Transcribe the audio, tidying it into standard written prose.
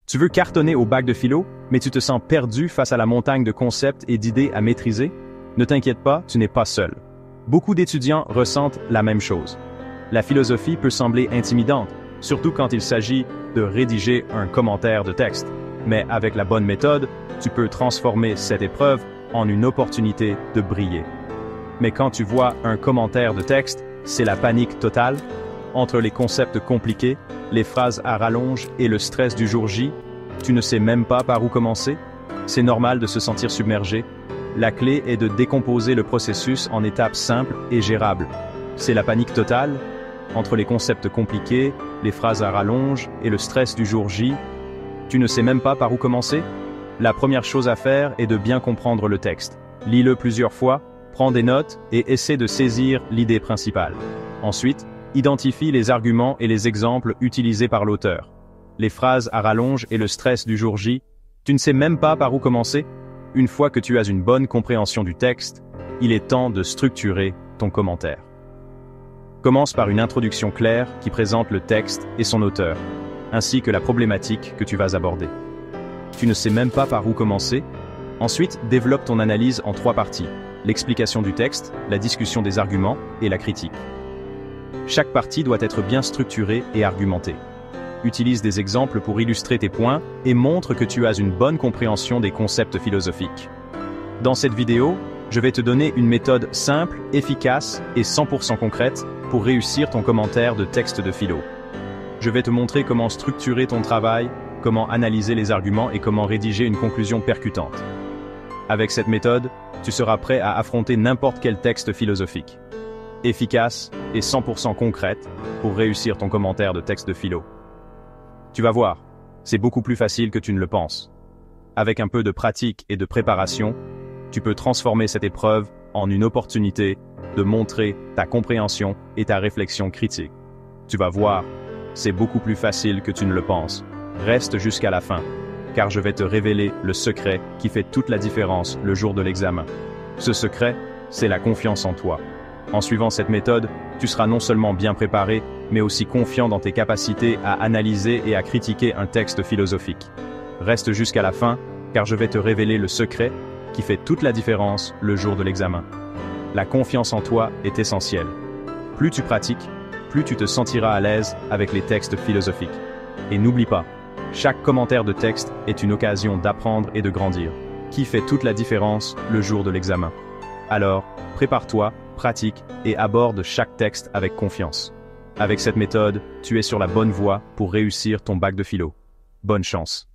Tu veux cartonner au bac de philo, mais tu te sens perdu face à la montagne de concepts et d'idées à maîtriser? Ne t'inquiète pas, tu n'es pas seul. Beaucoup d'étudiants ressentent la même chose. La philosophie peut sembler intimidante, surtout quand il s'agit de rédiger un commentaire de texte. Mais avec la bonne méthode, tu peux transformer cette épreuve en une opportunité de briller. Mais quand tu vois un commentaire de texte, c'est la panique totale. Entre les concepts compliqués, les phrases à rallonge et le stress du jour J, tu ne sais même pas par où commencer? C'est normal de se sentir submergé. La clé est de décomposer le processus en étapes simples et gérables. C'est la panique totale. Entre les concepts compliqués, les phrases à rallonge et le stress du jour J, tu ne sais même pas par où commencer? La première chose à faire est de bien comprendre le texte. Lis-le plusieurs fois, prends des notes et essaie de saisir l'idée principale. Ensuite, identifie les arguments et les exemples utilisés par l'auteur. Les phrases à rallonge et le stress du jour J, tu ne sais même pas par où commencer? Une fois que tu as une bonne compréhension du texte, il est temps de structurer ton commentaire. Commence par une introduction claire qui présente le texte et son auteur, ainsi que la problématique que tu vas aborder. Tu ne sais même pas par où commencer? Ensuite, développe ton analyse en 3 parties: l'explication du texte, la discussion des arguments et la critique. Chaque partie doit être bien structurée et argumentée. Utilise des exemples pour illustrer tes points et montre que tu as une bonne compréhension des concepts philosophiques. Dans cette vidéo, je vais te donner une méthode simple, efficace et 100% concrète pour réussir ton commentaire de texte de philo. Je vais te montrer comment structurer ton travail, comment analyser les arguments et comment rédiger une conclusion percutante. Avec cette méthode, tu seras prêt à affronter n'importe quel texte philosophique. Efficace et 100% concrète pour réussir ton commentaire de texte de philo. Tu vas voir, c'est beaucoup plus facile que tu ne le penses. Avec un peu de pratique et de préparation, tu peux transformer cette épreuve en une opportunité de montrer ta compréhension et ta réflexion critique. Tu vas voir, c'est beaucoup plus facile que tu ne le penses. Reste jusqu'à la fin, car je vais te révéler le secret qui fait toute la différence le jour de l'examen. Ce secret, c'est la confiance en toi. En suivant cette méthode, tu seras non seulement bien préparé, mais aussi confiant dans tes capacités à analyser et à critiquer un texte philosophique. Reste jusqu'à la fin, car je vais te révéler le secret qui fait toute la différence le jour de l'examen. La confiance en toi est essentielle. Plus tu pratiques, plus tu te sentiras à l'aise avec les textes philosophiques. Et n'oublie pas, chaque commentaire de texte est une occasion d'apprendre et de grandir, qui fait toute la différence le jour de l'examen. Alors, prépare-toi, pratique et aborde chaque texte avec confiance. Avec cette méthode, tu es sur la bonne voie pour réussir ton bac de philo. Bonne chance!